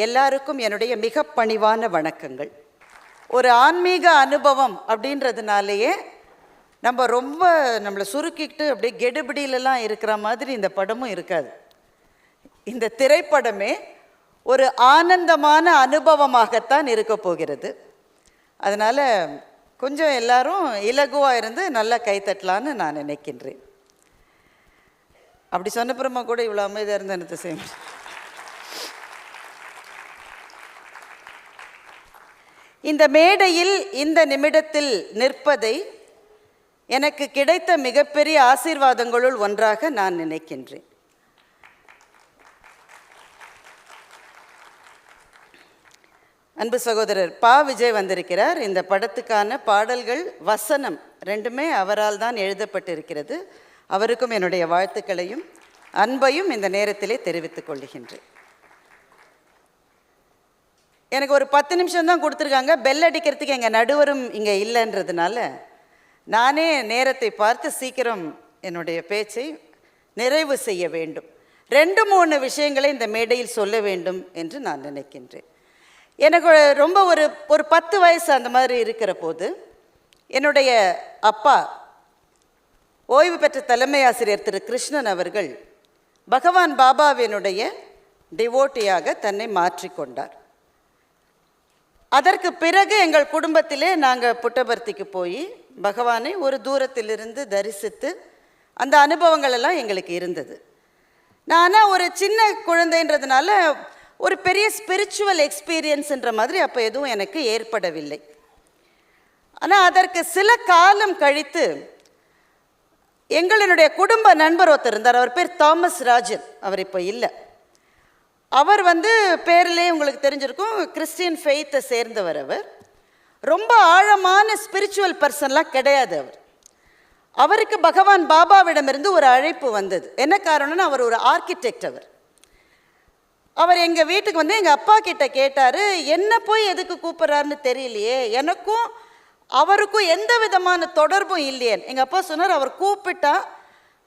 எல்லாருக்கும் என்னுடைய மிக பணிவான வணக்கங்கள். ஒரு ஆன்மீக அனுபவம் அப்படின்றதுனாலேயே நம்ம ரொம்ப நம்மளை சுருக்கிக்கிட்டு அப்படியே கெடுபிடியிலலாம் இருக்கிற மாதிரி இந்த படமும் இருக்காது. இந்த திரைப்படமே ஒரு ஆனந்தமான அனுபவமாகத்தான் இருக்க போகிறது. அதனால் கொஞ்சம் எல்லாரும் இலகுவாக இருந்து நல்லா கைத்தட்டலான்னு நான் நினைக்கின்றேன். அப்படி சொன்னப்புறமா கூட இவ்வளோ அமைதியாக இருந்து எனக்கு செய்யும். இந்த மேடையில் இந்த நிமிடத்தில் நிற்பதை எனக்கு கிடைத்த மிகப்பெரிய ஆசீர்வாதங்களுள் ஒன்றாக நான் நினைக்கின்றேன். அன்பு சகோதரர் பா. விஜய் வந்திருக்கிறார். இந்த படத்துக்கான பாடல்கள், வசனம் ரெண்டுமே அவரால் தான் எழுதப்பட்டிருக்கிறது. அவருக்கும் என்னுடைய வாழ்த்துக்களையும் அன்பையும் இந்த நேரத்திலே தெரிவித்துக் கொள்கின்றேன். எனக்கு ஒரு 10 நிமிஷம் தான் கொடுத்துருக்காங்க. பெல் அடிக்கிறதுக்கு எங்கள் நடுவரும் இங்கே இல்லைன்றதுனால நானே நேரத்தை பார்த்து சீக்கிரம் என்னுடைய பேச்சை நிறைவு செய்ய வேண்டும். 2-3 விஷயங்களை இந்த மேடையில் சொல்ல வேண்டும் என்று நான் நினைக்கின்றேன். எனக்கு ரொம்ப ஒரு 10 வயசு அந்த மாதிரி இருக்கிற போது என்னுடைய அப்பா, ஓய்வு பெற்ற தலைமை ஆசிரியர் திரு கிருஷ்ணன் அவர்கள் பகவான் பாபாவினுடைய டிவோட்டியாக தன்னை மாற்றிக்கொண்டார். அதற்கு பிறகு எங்கள் குடும்பத்திலே நாங்கள் புட்டபர்த்திக்கு போய் பகவானை ஒரு தூரத்திலிருந்து தரிசித்து அந்த அனுபவங்கள் எல்லாம் எங்களுக்கு இருந்தது. நான் ஒரு சின்ன குழந்தைன்றதுனால ஒரு பெரிய ஸ்பிரிச்சுவல் எக்ஸ்பீரியன்ஸ்ன்ற மாதிரி அப்போ எதுவும் எனக்கு ஏற்படவில்லை. ஆனால் அதற்கு சில காலம் கழித்து எங்களுடைய குடும்ப நண்பர் ஒருத்தர் இருந்தார். அவர் பேர் தாமஸ் ராஜன். அவர் இப்போ இல்லை. அவர் பேரிலே உங்களுக்கு தெரிஞ்சிருக்கும், கிறிஸ்டியன் ஃபெய்த்தை சேர்ந்தவர். அவர் ரொம்ப ஆழமான ஸ்பிரிச்சுவல் பர்சன்லாம் கிடையாது. அவருக்கு பகவான் பாபாவிடமிருந்து ஒரு அழைப்பு வந்தது. என்ன காரணம்னா, அவர் ஒரு ஆர்கிடெக்ட். அவர் எங்கள் வீட்டுக்கு எங்கள் அப்பா கிட்ட கேட்டார், என்ன போய் எதுக்கு கூப்பிட்றாருன்னு தெரியலையே, எனக்கும் அவருக்கும் எந்த விதமான தொடர்பும் இல்லையே. எங்கள் அப்பா சொன்னார், அவர் கூப்பிட்டா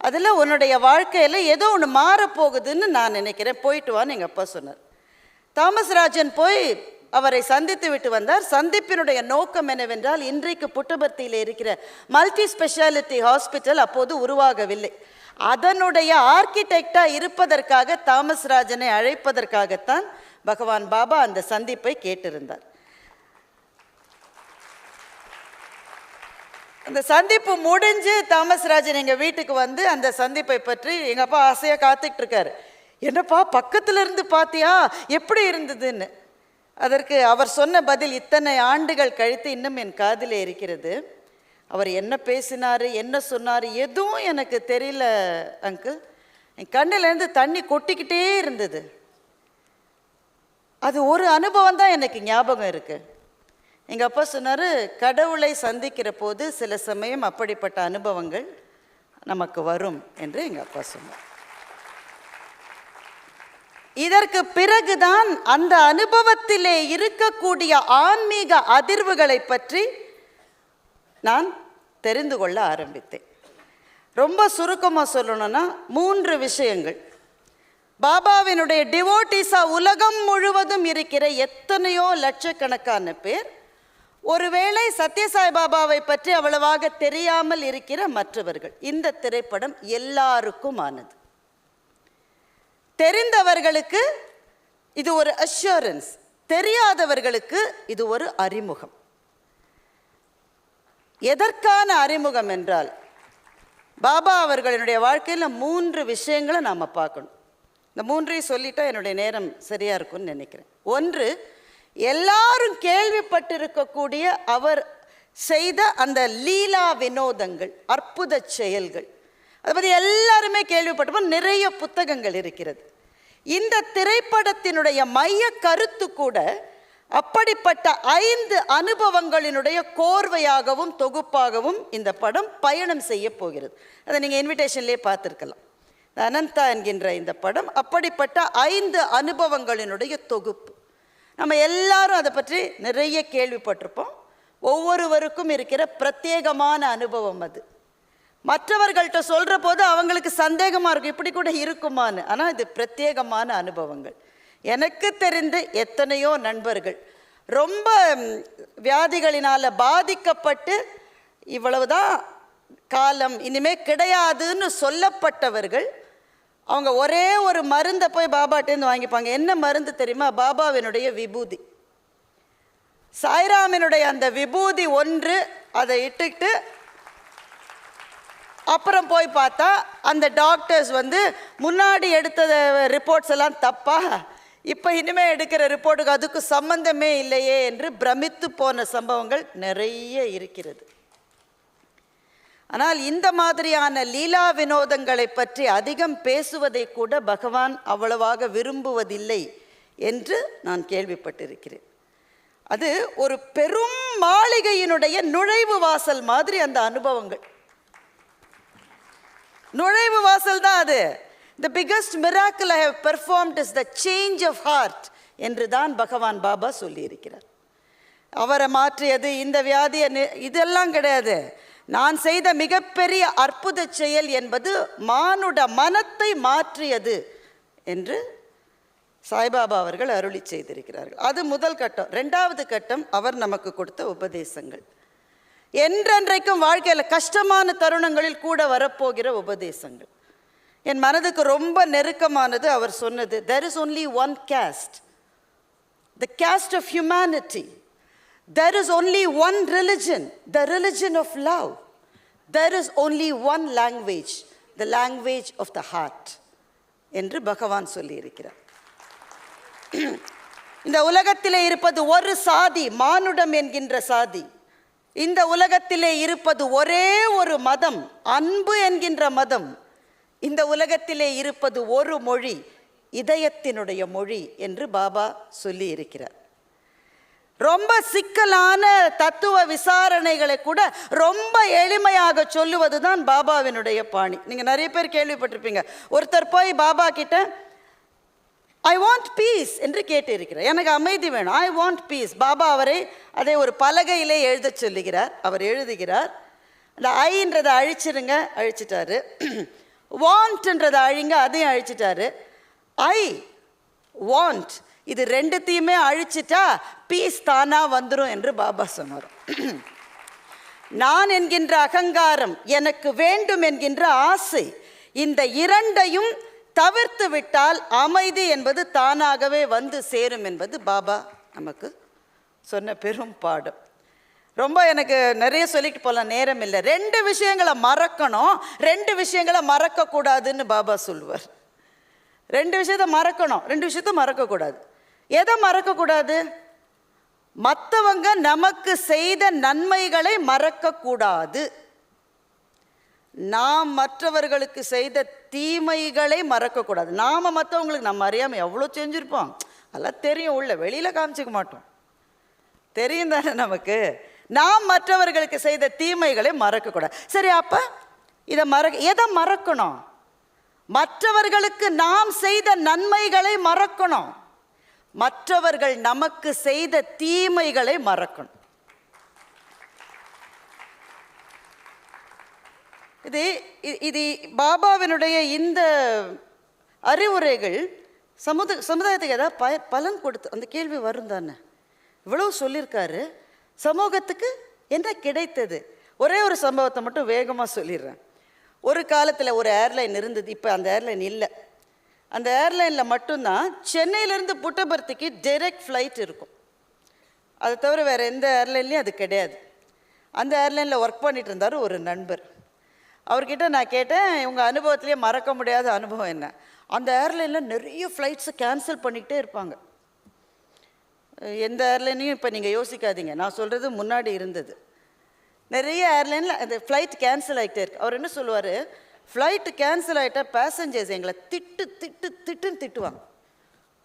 அதில் உன்னுடைய வாழ்க்கையில் ஏதோ ஒன்று மாறப்போகுதுன்னு நான் நினைக்கிறேன், போயிட்டு வான்னு எங்கள் அப்பா சொன்னார். தாமஸ் ராஜன் போய் அவரை சந்தித்து விட்டு வந்தார். சந்திப்பினுடைய நோக்கம் என்னவென்றால், இன்றைக்கு புட்டபர்த்தியில் இருக்கிற மல்டி ஸ்பெஷாலிட்டி ஹாஸ்பிட்டல் அப்போது உருவாகவில்லை. அதனுடைய ஆர்கிடெக்டாக இருப்பதற்காக தாமஸ் ராஜனை அழைப்பதற்காகத்தான் பகவான் பாபா அந்த சந்திப்பை கேட்டிருந்தார். அந்த சந்திப்பு முடிஞ்சு தாமஸ் ராஜன் எங்கள் வீட்டுக்கு அந்த சந்திப்பை பற்றி எங்கள் அப்பா ஆசையாக காத்துக்கிட்டு இருக்காரு. என்னப்பா பக்கத்தில் இருந்து பார்த்தியா, எப்படி இருந்ததுன்னு. அதற்கு அவர் சொன்ன பதில் இத்தனை ஆண்டுகள் கழித்து இன்னும் என் காதிலே இருக்கிறது. அவர் என்ன பேசினார், என்ன சொன்னார், எதுவும் எனக்கு தெரியல அங்கிள். என் கண்ணிலேருந்து தண்ணி கொட்டிக்கிட்டே இருந்தது. அது ஒரு அனுபவம் தான் எனக்கு ஞாபகம் இருக்குது. எங்கள் அப்பா சொன்னார், கடவுளை சந்திக்கிற போது சில சமயம் அப்படிப்பட்ட அனுபவங்கள் நமக்கு வரும் என்று எங்கள் அப்பா சொன்னார். இதற்கு பிறகுதான் அந்த அனுபவத்திலே இருக்கக்கூடிய ஆன்மீக அதிர்வுகளை பற்றி நான் தெரிந்து கொள்ள ஆரம்பித்தேன். ரொம்ப சுருக்கமாக சொல்லணும்னா 3 விஷயங்கள். பாபாவினுடைய டிவோட்டிஸா உலகம் முழுவதும் இருக்கிற எத்தனையோ லட்சக்கணக்கான பேர், ஒருவேளை சத்யசாய் பாபாவை பற்றி அவ்வளவாக தெரியாமல் இருக்கிற மற்றவர்கள். இந்த திரைப்படம் எல்லாருக்கும் ஆனது. தெரிந்தவர்களுக்கு இது ஒரு அஷ்யூரன்ஸ், தெரியாதவர்களுக்கு இது ஒரு அறிமுகம். எதற்கான அறிமுகம் என்றால், பாபா அவர்களினுடைய வாழ்க்கையில் 3 விஷயங்களை நாம் பார்க்கணும். இந்த 3ஐயும் சொல்லிட்டா என்னுடைய நேரம் சரியாக இருக்கும்னு நினைக்கிறேன். 1, எல்லாரும் கேள்விப்பட்டிருக்கக்கூடிய அவர் செய்த அந்த லீலா வினோதங்கள், அற்புத செயல்கள், அதை பற்றி எல்லாருமே கேள்விப்பட்டிருப்போம். நிறைய புத்தகங்கள் இருக்கிறது. இந்த திரைப்படத்தினுடைய மைய கருத்து கூட அப்படிப்பட்ட 5 அனுபவங்களினுடைய கோர்வையாகவும் தொகுப்பாகவும் இந்த படம் பயணம் செய்ய போகிறது. அதை நீங்கள் இன்விடேஷன்லேயே பார்த்துருக்கலாம். அனந்தா என்கின்ற இந்த படம் அப்படிப்பட்ட 5 அனுபவங்களினுடைய தொகுப்பு. நம்ம எல்லாரும் அதை பற்றி நிறைய கேள்விப்பட்டிருப்போம். ஒவ்வொருவருக்கும் இருக்கிற பிரத்யேகமான அனுபவம் அது. மற்றவர்கள்ட்ட சொல்கிற போது அவங்களுக்கு சந்தேகமாக இருக்கும், இப்படி கூட இருக்குமான்னு. ஆனால் இது பிரத்யேகமான அனுபவங்கள். எனக்கு தெரிந்து எத்தனையோ நண்பர்கள் ரொம்ப வியாதிகளினால் பாதிக்கப்பட்டு இவ்வளவுதான் காலம், இனிமே கிடையாதுன்னு சொல்லப்பட்டவர்கள் அவங்க ஒரே ஒரு மருந்தை போய் பாபாட்டேருந்து வாங்கிப்பாங்க. என்ன மருந்து தெரியுமா? பாபாவினுடைய விபூதி, சாய்ராமினுடைய அந்த விபூதி ஒன்று. அதை இட்டுக்கிட்டு அப்புறம் போய் பார்த்தா அந்த டாக்டர்ஸ் முன்னாடி எடுத்த ரிப்போர்ட்ஸ் எல்லாம் தப்பா, இப்போ இனிமேல் எடுக்கிற ரிப்போர்ட்டுக்கு அதுக்கு சம்பந்தமே இல்லையே என்று பிரமித்து போன சம்பவங்கள் நிறைய இருக்கிறது. ஆனால் இந்த மாதிரியான லீலா வினோதங்களை பற்றி அதிகம் பேசுவதை கூட பகவான் அவ்வளவாக விரும்புவதில்லை என்று நான் கேள்விப்பட்டிருக்கிறேன். அது ஒரு பெரும் மாளிகையினுடைய நுழைவு வாசல் மாதிரி அந்த அனுபவங்கள். நுழைவு வாசல் தான் அது. The biggest miracle I have performed is the change of heart என்று தான் பகவான் பாபா சொல்லியிருக்கிறார். அவரை மாற்றியது இந்த வியாதியை இதெல்லாம் கிடையாது. நான் செய்த மிகப்பெரிய அற்புத செயல் என்பது மானுட மனத்தை மாற்றியது என்று சாய்பாபா அவர்கள் அருளி செய்திருக்கிறார்கள். அது முதல் கட்டம். ரெண்டாவது கட்டம் அவர் நமக்கு கொடுத்த உபதேசங்கள். என்றென்றைக்கும் வாழ்க்கையில் கஷ்டமான தருணங்களில் கூட வரப்போகிற உபதேசங்கள் என் மனதுக்கு ரொம்ப நெருக்கமானது. அவர் சொன்னது, there is only one caste, the caste of humanity. There is only one religion, the religion of love. There is only one language, the language of the heart என்று பகவான் சொல்லியிருக்கிறார். இந்த உலகத்திலே இருப்பது ஒரு சாதி, மானுடம் என்கின்ற சாதி. இந்த உலகத்திலே இருப்பது ஒரே ஒரு மதம், அன்பு என்கின்ற மதம். இந்த உலகத்திலே இருப்பது ஒரு மொழி, இதயத்தினுடைய மொழி என்று பாபா சொல்லி இருக்கிறார். ரொம்ப சிக்கலான தத்துவ விசாரணைகளை கூட ரொம்ப எளிமையாக சொல்லுவது தான் பாபாவினுடைய பாணி. நீங்கள் நிறைய பேர் கேள்விப்பட்டிருப்பீங்க. ஒருத்தர் போய் பாபா கிட்ட ஐ வாண்ட் பீஸ் என்று கேட்டிருக்கிறார். எனக்கு அமைதி வேணும், ஐ வாண்ட் பீஸ். பாபா அவரை அதை ஒரு பலகையிலே எழுத சொல்லுகிறார். அவர் எழுதுகிறார். அந்த ஐன்றதை அழிச்சிருங்க, அழிச்சிட்டாரு. வாண்ட்ன்றதை அழிங்க, அதையும் அழிச்சிட்டாரு. ஐ வாண்ட், இது ரெண்டுத்தையுமே அழிச்சிட்டா பீஸ் தானா வந்துடும் என்று பாபா சொன்னார். நான் என்கின்ற அகங்காரம், எனக்கு வேண்டும் என்கின்ற ஆசை, இந்த இரண்டையும் தவிர்த்து விட்டால் அமைதி என்பது தானாகவே வந்து சேரும் என்பது பாபா நமக்கு சொன்ன பெரும் பாடம். ரொம்ப எனக்கு நிறைய சொல்லிட்டு போகலாம், நேரம் இல்லை. 2 விஷயங்களை மறக்கணும், 2 விஷயங்களை மறக்கக்கூடாதுன்னு பாபா சொல்லுவார். 2 விஷயத்தை மறக்கணும், 2 விஷயத்தை மறக்கக்கூடாது. எதை மறக்கக்கூடாது? மற்றவங்க நமக்கு செய்த நன்மைகளை மறக்கக்கூடாது. நாம் மற்றவர்களுக்கு செய்த தீமைகளை மறக்கக்கூடாது. நாம் மற்றவங்களுக்கு நம்ம அறியாமல் எவ்வளோ செஞ்சுருப்போம், அதெல்லாம் தெரியும், உள்ள வெளியில் காமிச்சிக்க மாட்டோம், தெரியும் தானே நமக்கு. நாம் மற்றவர்களுக்கு செய்த தீமைகளை மறக்கக்கூடாது. சரி, அப்போ எதை மறக்கணும்? மற்றவர்களுக்கு நாம் செய்த நன்மைகளை மறக்கணும், மற்றவர்கள் நமக்கு செய்த தீமைகளை மறக்கணும். இது பாபாவினுடைய இந்த அறிவுரைகள் சமுதாயத்துக்கு ஏதாவது பலன் கொடுத்து அந்த கேள்வி வரும் தானே. இவ்வளவு சொல்லியிருக்காரு, சமூகத்துக்கு என்ன கிடைத்தது? ஒரே ஒரு சம்பவத்தை மட்டும் வேகமாக சொல்லிடுறேன். ஒரு காலத்தில் ஒரு ஏர்லைன் இருந்தது, இப்போ அந்த ஏர்லைன் இல்லை. அந்த ஏர்லைனில் மட்டும்தான் சென்னையிலேருந்து புட்டபர்த்திக்கு டைரக்ட் ஃப்ளைட் இருக்கும். அதை தவிர வேறு எந்த ஏர்லைன்லேயும் அது கிடையாது. அந்த ஏர்லைனில் ஒர்க் பண்ணிட்டு இருந்தார் ஒரு நண்பர். அவர்கிட்ட நான் கேட்டேன், உங்கள் அனுபவத்திலே மறக்க முடியாத அனுபவம் என்ன? அந்த ஏர்லைனில் நிறைய ஃப்ளைட்ஸை கேன்சல் பண்ணிக்கிட்டே இருப்பாங்க. எந்த ஏர்லைனையும் இப்போ நீங்கள் யோசிக்காதீங்க, நான் சொல்கிறது முன்னாடி இருந்தது. நிறைய ஏர்லைனில் அந்த ஃப்ளைட் கேன்சல் ஆகிட்டே இருக்கு. அவர் என்ன சொல்லுவார், ஃப்ளைட்டு கேன்சல் ஆகிட்டா பேசஞ்சர்ஸ் எங்களை திட்டுன்னு திட்டுவாங்க,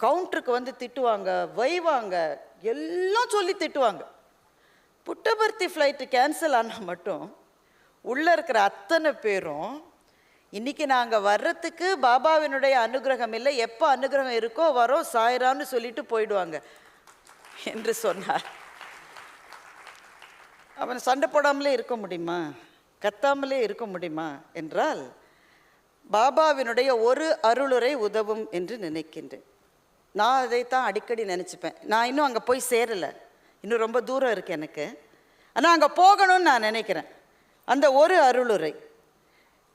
கவுண்டருக்கு திட்டுவாங்க, வைவாங்க, எல்லாம் சொல்லி திட்டுவாங்க. புட்டபர்த்தி ஃப்ளைட்டு கேன்சல் ஆனால் மட்டும் உள்ளே இருக்கிற அத்தனை பேரும் இன்றைக்கி நாங்கள் வர்றதுக்கு பாபாவினுடைய அனுகிரகம் இல்லை, எப்போ அனுகிரகம் இருக்கோ வரோம், சாயிரான்னு சொல்லிட்டு போயிடுவாங்க என்று சொன்னார். அவன் சண்டை போடாமலே இருக்க முடியுமா, கத்தாமலே இருக்க முடியுமா என்றால் பாபாவினுடைய ஒரு அருளுரை உதவும் என்று நினைக்கின்றேன். நான் அதைத்தான் அடிக்கடி நினச்சிப்பேன். நான் இன்னும் அங்கே போய் சேரலை, இன்னும் ரொம்ப தூரம் இருக்குது எனக்கு. ஆனால் அங்கே போகணும்னு நான் நினைக்கிறேன். அந்த ஒரு அருளுரை,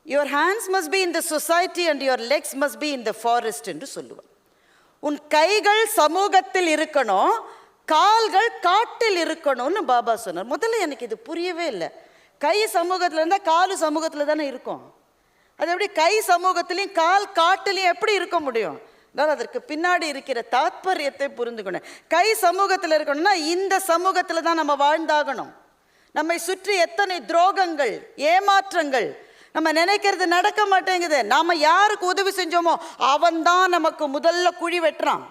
your hands must be in the society and your legs must be in the forest என்று சொல்லுவான். உன் கைகள் சமூகத்தில் இருக்கணும், கால்கள் காட்டில் இருக்கணும்னு பாபா சொன்னார். முதல்ல எனக்கு இது புரியவே இல்லை. கை சமூகத்தில் இருந்தால் காலு சமூகத்தில் தானே இருக்கும். அது எப்படி கை சமூகத்திலையும் கால் காட்டிலையும் எப்படி இருக்க முடியும்? அதாவது அதற்கு பின்னாடி இருக்கிற தாத்பரியத்தை புரிந்துக்கணும். கை சமூகத்தில் இருக்கணும்னா இந்த சமூகத்தில் தான் நம்ம வாழ்ந்தாகணும். நம்மை சுற்றி எத்தனை துரோகங்கள், ஏமாற்றங்கள், நம்ம நினைக்கிறது நடக்க மாட்டேங்குது. நாம் யாருக்கு உதவி செஞ்சோமோ அவன் தான் நமக்கு முதல்ல குழி வெட்டுறான்.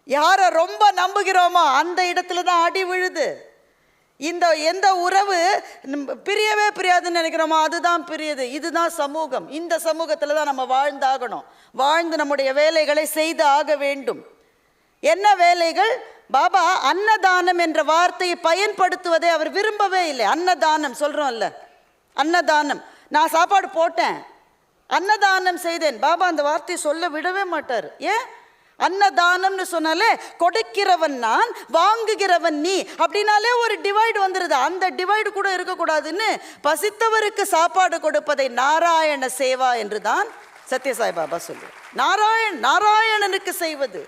யாரை ரொம்ப நம்புகிறோமோ அந்த இடத்துல தான் அடி விழுது. எந்த உறவு பிரியவே பிரியாதுன்னு நினைக்கிறோமோ அதுதான் பிரியுது. இதுதான் சமூகம். இந்த சமூகத்தில் தான் நம்ம வாழ்ந்தாகணும். வாழ்ந்து நம்முடைய வேலைகளை செய்து ஆக வேண்டும். என்ன வேலைகள்? பாபா அன்னதானம் என்ற வார்த்தையை பயன்படுத்துவதை அவர் விரும்பவே இல்லை. அன்னதானம் சொல்கிறோம்ல, அன்னதானம். நான் சாப்பாடு போட்டேன், அன்னதானம் செய்தேன், பாபா அந்த வார்த்தையை சொல்ல விடவே மாட்டார். ஏன்? அன்னதானம்னு சொன்னாலே கொடுக்கிறவன் நான், வாங்குகிறவன் நீ, அப்படின்னாலே ஒரு டிவைடு வந்துடுது. அந்த டிவைடு கூட இருக்கக்கூடாதுன்னு பசித்தவருக்கு சாப்பாடு கொடுப்பதை நாராயண சேவா என்று தான் சத்யசாய் பாபா சொல்லுவார். நாராயணனுக்கு செய்வது.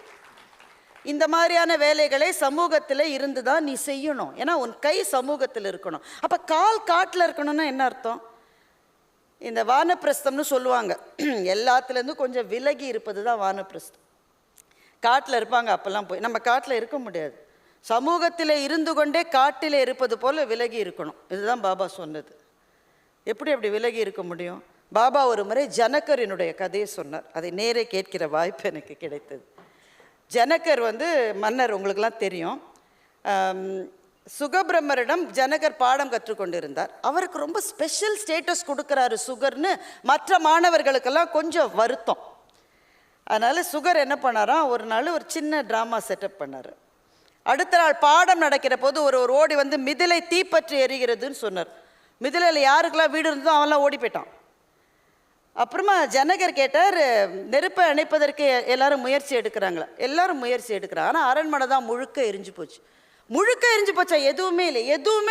இந்த மாதிரியான வேலைகளை சமூகத்தில் இருந்து தான் நீ செய்யணும். ஏன்னா உன் கை சமூகத்தில் இருக்கணும். அப்போ கால் காட்டில் இருக்கணும்னா என்ன அர்த்தம்? இந்த வானப்பிரஸ்தம்னு சொல்லுவாங்க. எல்லாத்துலேருந்து கொஞ்சம் விலகி இருப்பது தான் வானப்பிரஸ்தம். காட்டில் இருப்பாங்க, அப்போல்லாம் போய் நம்ம காட்டில் இருக்க முடியாது. சமூகத்தில் இருந்து கொண்டே காட்டில் இருப்பது போல் விலகி இருக்கணும். இதுதான் பாபா சொன்னது. எப்படி அப்படி விலகி இருக்க முடியும்? பாபா ஒரு முறை ஜனகரினுடைய கதையை சொன்னார். அதை நேரே கேட்கிற வாய்ப்பு எனக்கு கிடைத்தது. ஜனகர் மன்னர், உங்களுக்கெல்லாம் தெரியும். சுகபிரம்மரிடம் ஜனகர் பாடம் கற்றுக்கொண்டிருந்தார். அவருக்கு ரொம்ப ஸ்பெஷல் ஸ்டேட்டஸ் கொடுக்குறாரு சுகர்னு மற்ற மாணவர்களுக்கெல்லாம் கொஞ்சம் வருத்தம். அதனால் சுகர் என்ன பண்ணாராம், ஒரு நாள் ஒரு சின்ன ட்ராமா செட்டப் பண்ணார். அடுத்த நாள் பாடம் நடக்கிற போது ஒரு ஓடி மிதிலை தீப்பற்றி எரிகிறதுன்னு சொன்னார். மிதிலையில் யாருக்கெல்லாம் வீடு இருந்தோ அவன்லாம் ஓடி போயிட்டான். அப்புறமா ஜனகர் கேட்டார், நெருப்பை அணைப்பதற்கு எல்லாரும் முயற்சி எடுக்கிறாங்களா? எல்லாரும் முயற்சி எடுக்கிறாங்க. ஆனால் அரண்மனை தான் முழுக்க எரிஞ்சு போச்சு. முழுக்க எரிஞ்சு போச்சா? எதுவுமே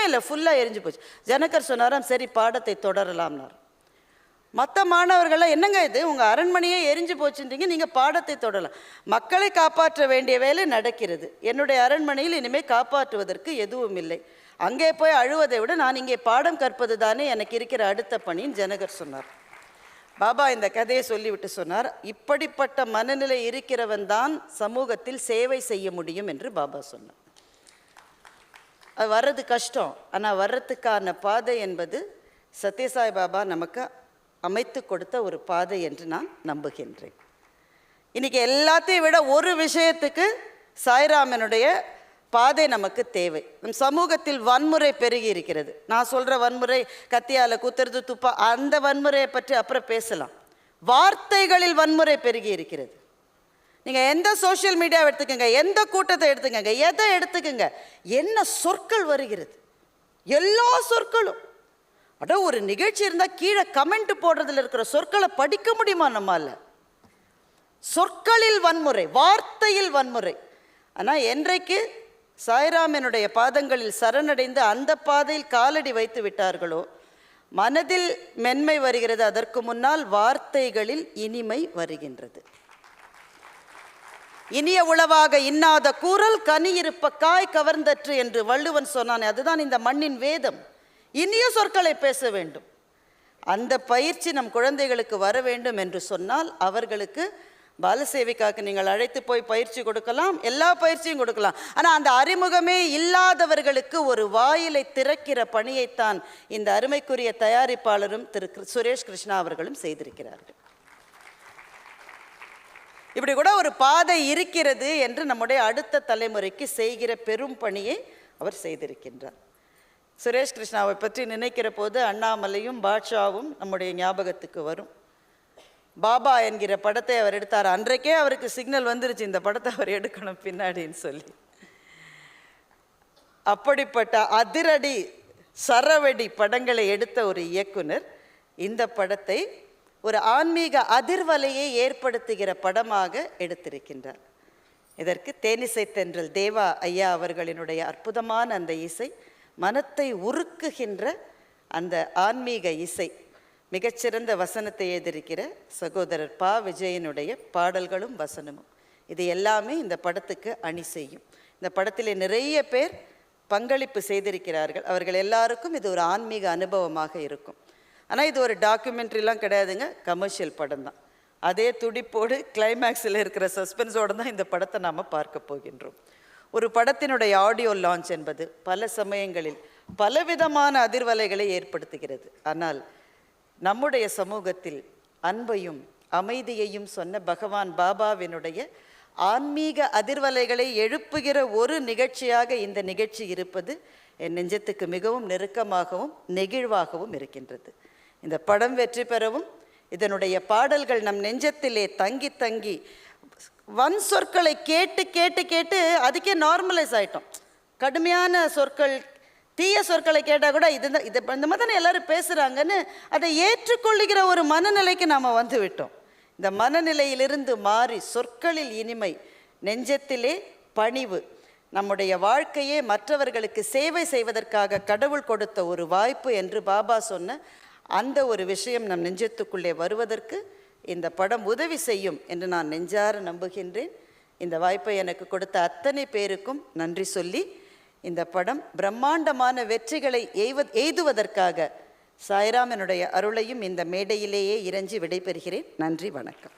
இல்லை, ஃபுல்லாக எரிஞ்சு போச்சு. ஜனகர் சொன்னாராம், சரி பாடத்தை தொடரலாம்னார். மற்ற மாணவர்கள்லாம், என்னங்க இது, உங்கள் அரண்மனையே எரிஞ்சு போச்சுன்றீங்க, நீங்கள் பாடத்தை தொடரலாம். மக்களை காப்பாற்ற வேண்டிய வேலை நடக்கிறது. என்னுடைய அரண்மனையில் இனிமேல் காப்பாற்றுவதற்கு எதுவும் இல்லை. அங்கே போய் அழுவதை விட நான் இங்கே பாடம் கற்பது தானே எனக்கு இருக்கிற அடுத்த பணின்னு ஜனகர் சொன்னார். பாபா இந்த கதையை சொல்லிவிட்டு சொன்னார், இப்படிப்பட்ட மனநிலை இருக்கிறவன் தான் சமூகத்தில் சேவை செய்ய முடியும் என்று பாபா சொன்னார். அது வர்றது கஷ்டம், ஆனால் வர்றதுக்கான பாதை என்பது சத்யசாய் பாபா நமக்கு அமைத்து கொடுத்த ஒரு பாதை என்று நான் நம்புகின்றேன். இன்றைக்கி எல்லாத்தையும் விட ஒரு விஷயத்துக்கு சாய்ராமனுடைய பாதை நமக்கு தேவை. நம் சமூகத்தில் வன்முறை பெருகி இருக்கிறது. நான் சொல்கிற வன்முறை கத்தியால் குத்துறது, துப்பா, அந்த வன்முறையை பற்றி அப்புறம் பேசலாம். வார்த்தைகளில் வன்முறை பெருகி இருக்கிறது. நீங்கள் எந்த சோஷியல் மீடியாவை எடுத்துக்கோங்க, எந்த கூட்டத்தை எடுத்துக்கோங்க, எதை எடுத்துக்கோங்க, என்ன சொற்கள் வருகிறது, எல்லா சொற்களும். ஒரு நிகழ்ச்சி இருந்தால் கீழே கமெண்ட் போடுறதுல இருக்கிற சொற்களை படிக்க முடியுமா நம்மால? சொற்களில் வன்முறை, வார்த்தையில் வன்முறை. ஆனால் என்றைக்கு சாய்ராமனுடைய பாதங்களில் சரணடைந்து அந்த பாதையில் காலடி வைத்து விட்டார்களோ மனதில் மென்மை வருகிறது. அதற்கு முன்னால் வார்த்தைகளில் இனிமை வருகின்றது. இனிய உளவாக இன்னாத கூறல் கனி இருப்ப காய் கவர்ந்தற்று என்று வள்ளுவன் சொன்னானே, அதுதான் இந்த மண்ணின் வேதம். இனிய சொற்களை பேச வேண்டும். அந்த பயிற்சி நம் குழந்தைகளுக்கு வர வேண்டும் என்று சொன்னால் அவர்களுக்கு பாலசேவிக்காக்கு நீங்கள் அழைத்து போய் பயிற்சி கொடுக்கலாம், எல்லா பயிற்சியும் கொடுக்கலாம். ஆனால் அந்த அறிமுகமே இல்லாதவர்களுக்கு ஒரு வாயிலை திறக்கிற பணியைத்தான் இந்த அருமைக்குரிய தயாரிப்பாளரும் திரு சுரேஷ் கிருஷ்ணா அவர்களும் செய்திருக்கிறார்கள். இப்படி கூட ஒரு பாதை இருக்கிறது என்று நம்முடைய அடுத்த தலைமுறைக்கு செய்கிற பெரும் பணியை அவர் செய்திருக்கின்றார். சுரேஷ் கிருஷ்ணாவை பற்றி நினைக்கிற போது அண்ணாமலையும் பாட்ஷாவும் நம்முடைய ஞாபகத்துக்கு வரும். பாபா என்கிற படத்தை அவர் எடுத்தார். அன்றைக்கே அவருக்கு சிக்னல் வந்துருச்சு, இந்த படத்தை அவர் எடுக்கணும் பின்னாடின்னு சொல்லி. அப்படிப்பட்ட அதிரடி சரவெடி படங்களை எடுத்த ஒரு இயக்குனர் இந்த படத்தை ஒரு ஆன்மீக அதிர்வலையை ஏற்படுத்துகிற படமாக எடுத்திருக்கின்றார். இதற்கு தேனிசை தென்றல் தேவா ஐயா அவர்களினுடைய அற்புதமான அந்த இசை, மனத்தை உருக்குகின்ற அந்த ஆன்மீக இசை, மிகச்சிறந்த வசனத்தை எழுதியிருக்கிற சகோதரர் பா விஜயனுடைய பாடல்களும் வசனமும், இது எல்லாமே இந்த படத்துக்கு அணி செய்யும். இந்த படத்திலே நிறைய பேர் பங்களிப்பு செய்திருக்கிறார்கள். அவர்கள் எல்லாருக்கும் இது ஒரு ஆன்மீக அனுபவமாக இருக்கும். ஆனால் இது ஒரு டாக்குமெண்ட்ரிலாம் கிடையாதுங்க, கமர்ஷியல் படம் தான். அதே துடிப்போடு கிளைமேக்ஸில் இருக்கிற சஸ்பென்ஸோடு தான் இந்த படத்தை நாம் பார்க்க போகின்றோம். ஒரு படத்தினுடைய ஆடியோ லான்ச் என்பது பல சமயங்களில் பலவிதமான அதிர்வலைகளை ஏற்படுத்துகிறது. ஆனால் நம்முடைய சமூகத்தில் அன்பையும் அமைதியையும் சொன்ன பகவான் பாபாவினுடைய ஆன்மீக அதிர்வலைகளை எழுப்புகிற ஒரு நிகழ்ச்சியாக இந்த நிகழ்ச்சி இருப்பது என் நெஞ்சத்துக்கு மிகவும் நெருக்கமாகவும் நெகிழ்வாகவும் இருக்கின்றது. இந்த படம் வெற்றி பெறவும், இதனுடைய பாடல்கள் நம் நெஞ்சத்திலே தங்கி தங்கி வன் சொற்களை கேட்டு கேட்டு கேட்டு அதுக்கே நார்மலைஸ் ஆகிட்டோம். கடுமையான சொற்கள், தீய சொற்களை கேட்டால் கூட இது இந்த மாதிரி தானே எல்லோரும் பேசுகிறாங்கன்னு அதை ஏற்றுக்கொள்ளுகிற ஒரு மனநிலைக்கு நாம் வந்து விட்டோம். இந்த மனநிலையிலிருந்து மாறி சொற்களில் இனிமை, நெஞ்சத்திலே பணிவு, நம்முடைய வாழ்க்கையே மற்றவர்களுக்கு சேவை செய்வதற்காக கடவுள் கொடுத்த ஒரு வாய்ப்பு என்று பாபா சொன்ன அந்த ஒரு விஷயம் நம் நெஞ்சத்துக்குள்ளே வருவதற்கு இந்த படம் உதவி செய்யும் என்று நான் நெஞ்சார நம்புகின்றேன். இந்த வாய்ப்பை எனக்கு கொடுத்த அத்தனை பேருக்கும் நன்றி சொல்லி, இந்த படம் பிரம்மாண்டமான வெற்றிகளை எய்துவதற்காக சாய்ராமனுடைய அருளையும் இந்த மேடையிலேயே இறைஞ்சி விடைபெறுகிறேன். நன்றி, வணக்கம்.